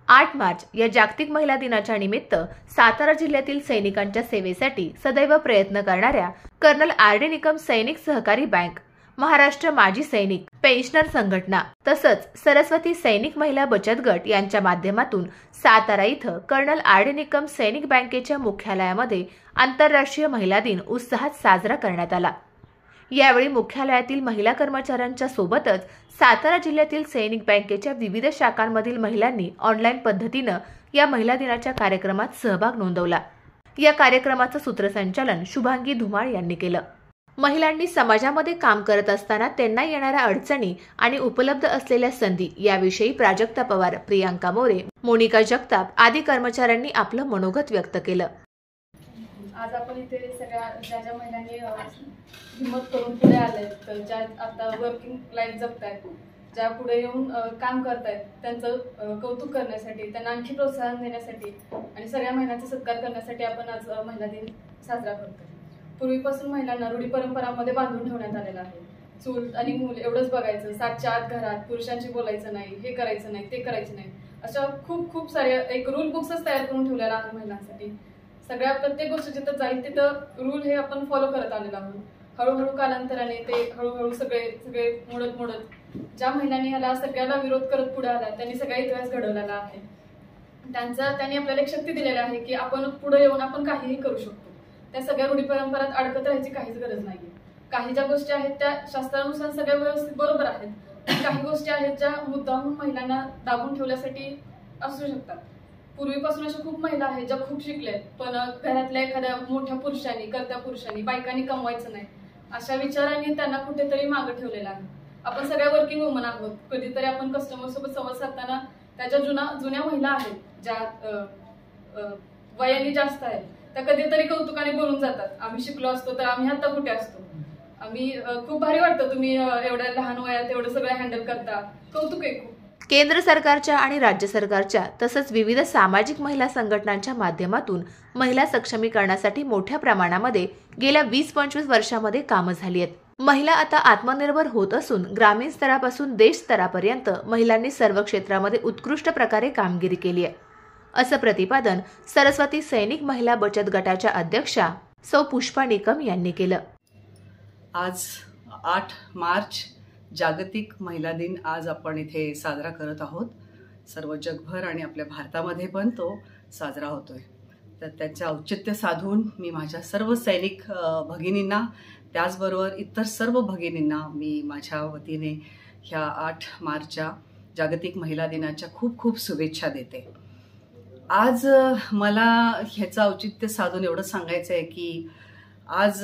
8 मार्च या जागतिक महिला दिनाच्या निमित्त सातारा जिल्ह्यातील सैनिकांच्या सेवेसाठी सदैव प्रयत्न करणाऱ्या कर्नल आर.डी. निकम सैनिक सहकारी बँक, महाराष्ट्र माजी सैनिक पेन्शनर संघटना तसंच सरस्वती सैनिक महिला बचत गट यांच्या माध्यमातून सातारा इथं कर्नल आर.डी. निकम सैनिक बँकेच्या मुख्यालयामध्ये आंतरराष्ट्रीय महिला दिन उत्साहात साजरा करण्यात आला। यावेळी मुख्यालयातील महिला कर्मचाऱ्यांच्या सोबतच सातारा जिल्ह्यातील सैनिक बँकेच्या विविध शाखांमधील महिलांनी ऑनलाईन पद्धतीनं या महिला दिनाच्या कार्यक्रमात सहभाग नोंदवला। या कार्यक्रमाचं सूत्रसंचालन शुभांगी धुमाळ यांनी केलं। महिलांनी समाजामध्ये काम करत असताना त्यांना येणाऱ्या अडचणी आणि उपलब्ध असलेल्या संधी याविषयी प्राजक्ता पवार, प्रियांका मोरे, मोनिका जगताप आदी कर्मचाऱ्यांनी आपलं मनोगत व्यक्त केलं। आज आपण इथे सगळ्या ज्या महिलांनी हिम्मत करून पुढे आलेत, ज्या आता वर्किंग लाईफ जगतायत, ज्या पुढे येऊन काम करतायत, त्यांचं कौतुक करण्यासाठी, त्यांना आणखी प्रोत्साहन देण्यासाठी आणि सगळ्या महिलांचा सत्कार करण्यासाठी आपण आज महिला दिन साजरा करतो। पूर्वीपासून महिलांना रूढी परंपरांमध्ये बांधून ठेवण्यात आलेला आहे। चूल आणि मूल एवढंच बघायचं, 7च्या आत घरात, पुरुषांशी बोलायचं नाही, हे करायचं नाही, ते करायचं नाही, अशा खूप साऱ्या एक रूल बुक्सच तयार करून ठेवलेला आहे महिलांसाठी। सगळ्या प्रत्येक गोष्ट जिथं जाईल तिथं रूल हे आपण फॉलो करत आलेलो आहोत। हळूहळू कालांतराने ते हळूहळू सगळे मोडत ज्या महिलांनी ह्याला सगळ्याला विरोध करत पुढे आला त्यांनी सगळा इतिहास घडवलेला आहे। त्यांनी आपल्याला एक शक्ती दिलेली आहे की आपण पुढे येऊन आपण काहीही करू शकतो। त्या सगळ्या रूढी परंपरात अडकत राहायची काहीच गरज नाहीये। काही ज्या गोष्टी आहेत त्या शास्त्रानुसार सगळ्या व्यवस्थित बरोबर आहेत, काही गोष्टी आहेत ज्या मुद्दामून महिलांना दाबून ठेवण्यासाठी असू शकतात। पूर्वीपासून अशा खूप महिला आहेत ज्या खूप शिकल्यात, पण घरातल्या एखाद्या मोठ्या पुरुषांनी, कर्त्या पुरुषांनी, बायकांनी कमवायचं नाही अशा विचारांनी त्यांना कुठेतरी मागे ठेवलेलं आहे। आपण सगळ्या वर्किंग वुमन आहोत। कधीतरी आपण कस्टमर सोबत संवाद साधताना त्याच्या जुन्या महिला आहेत ज्या वयाने जास्त आहेत, त्या कधीतरी कौतुकाने बोलून जातात, आम्ही शिकलो असतो तर आम्ही आता कुठे असतो। आम्ही खूप भारी वाटतं तुम्ही एवढ्या लहान वयात एवढं सगळं हँडल करता, कौतुक आहे खूप। केंद्र सरकारच्या आणि राज्य सरकारच्या तसंच विविध सामाजिक महिला संघटनांच्या माध्यमातून महिला सक्षमीकरणासाठी मोठ्या प्रमाणामध्ये गेल्या 20-25 वर्षांमध्ये कामं झाली आहेत। महिला आता आत्मनिर्भर होत असून ग्रामीण स्तरापासून देश स्तरापर्यंत महिलांनी सर्व क्षेत्रामध्ये उत्कृष्ट प्रकारे कामगिरी केली आहे, असं प्रतिपादन सरस्वती सैनिक महिला बचत गटाच्या अध्यक्षा सौ पुष्पा निकम यांनी केलं। आज 8 मार्च जागतिक महिला दिन आज आपण इथे साजरा करत आहोत। सर्व जगभर आणि आपल्या भारतामध्ये पण तो साजरा होतोय। तर त्याचे औचित्य साधून मी माझ्या सर्व सैनिक भगिनींना, त्याचबरोबर इतर सर्व भगिनींना मी माझ्या वतीने ह्या 8 मार्चच्या जागतिक महिला दिनाच्या खूप शुभेच्छा देते। आज मला ह्याचं औचित्य साधून एवढं सांगायचं आहे की आज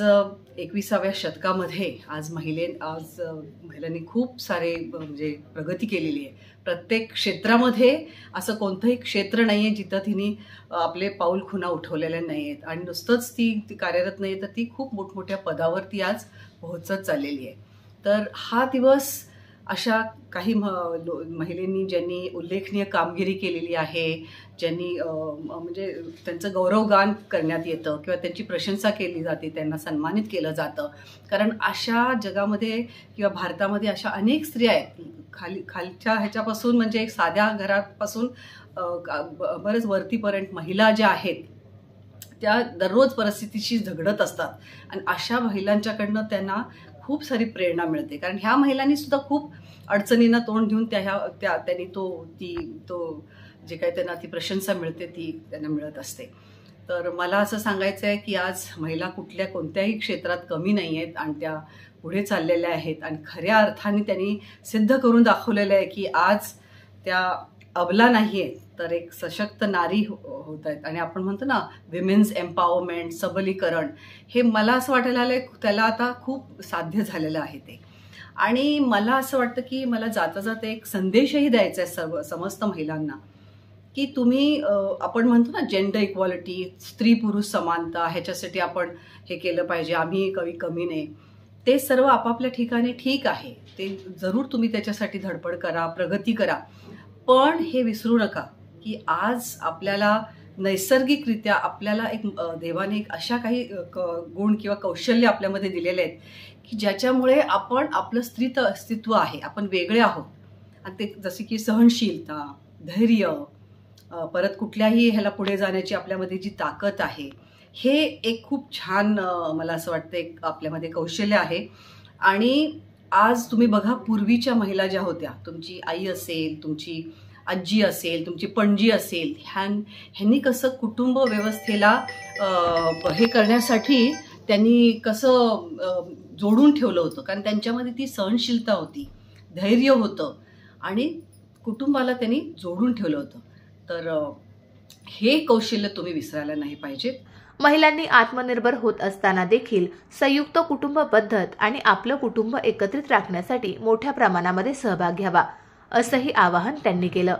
21व्या शतकामध्ये आज महिलांनी खूप सारे म्हणजे प्रगती केलेली आहे। प्रत्येक क्षेत्रामध्ये असं कोणतंही क्षेत्र नाही आहे जिथं तिने आपले पाऊल खुणा उठवलेले नाही आहेत आणि नुसतंच ती कार्यरत नाही, तर ती खूप मोठमोठ्या पदावरती आज पोहोचत चाललेली आहे। तर हा दिवस अशा काही महिलांनी ज्यांनी उल्लेखनीय कामगिरी केलेली आहे, ज्यांनी म्हणजे त्यांचं गौरवगान करण्यात येतं किंवा त्यांची प्रशंसा केली जाते, त्यांना सन्मानित केलं जातं। कारण अशा जगामध्ये किंवा भारतामध्ये अशा अनेक स्त्रिया आहेत, खालच्या ह्याच्यापासून म्हणजे एक साध्या घरापासून बरेच वरतीपर्यंत महिला ज्या आहेत त्या दररोज परिस्थितीशी झगडत असतात आणि अशा महिलांच्याकडनं त्यांना खूप सारी प्रेरणा मिळते। कारण ह्या महिलांनी सुद्धा खूप अडचणींना तोंड देऊन त्यांनी तो जे काही त्यांना ती प्रशंसा मिळते ती त्यांना मिळत असते। तर मला असं सांगायचं आहे की आज महिला कोणत्याही क्षेत्रात कमी नाही आहेत आणि त्या पुढे चाललेल्या आहेत आणि खऱ्या अर्थाने त्यांनी सिद्ध करून दाखवलेलं आहे की आज त्या अबला नाही आहेत तर एक सशक्त नारी होत आहेत। आणि आपण म्हणतो ना विमेन्स एम्पॉवरमेंट, सबलीकरण, हे मला असं वाटायला आलंय त्याला आता खूप साध्य झालेलं आहे ते। आणि मला असं वाटतं की मला जाता एक संदेशही द्यायचा आहे समस्त महिलांना की तुम्ही आपण म्हणतो ना जेंडर इक्वॉलिटी, स्त्री पुरुष समानता, ह्याच्यासाठी आपण हे केलं पाहिजे, आम्ही कमी नाही, ते सर्व आपापल्या ठिकाणी ठीक आहे, ते जरूर तुम्ही त्याच्यासाठी धडपड करा, प्रगती करा, पण हे विसरू नका की आज आपल्याला नैसर्गिकरित्या आपल्याला एक देवाने एक अशा काही गुण किंवा कौशल्य आपल्यामध्ये दिलेले आहेत की ज्याच्यामुळे आपण आपलं स्त्रीत्व अस्तित्व आहे, आपण वेगळे आहोत। आणि ते जसे की सहनशीलता, धैर्य, परत कुठल्याही ह्याला पुढे जाण्याची आपल्यामध्ये जी ताकद आहे, हे एक खूप छान मला असं वाटतं एक आपल्यामध्ये कौशल्य आहे. आणि आज तुम्ही बघा, पूर्वीच्या महिला ज्या होत्या, तुमची आई असेल, तुमची आजी असेल, तुमची पणजी असेल, ह्यांनी कसं कुटुंब व्यवस्थेला हे करण्यासाठी त्यांनी कसं जोडून ठेवलं होतं. कारण त्यांच्यामध्ये ती सहनशीलता होती, धैर्य होतं आणि कुटुंबाला त्यांनी जोडून ठेवलं होतं. तर हे कौशल्य तुम्ही विसरायला नाही पाहिजे. महिलांनी आत्मनिर्भर होत असताना देखील संयुक्त कुटुंब पद्धत आणि आपलं कुटुंब एकत्रित राखण्यासाठी मोठ्या प्रमाणामध्ये सहभाग घ्यावा, असंही आवाहन त्यांनी केलं.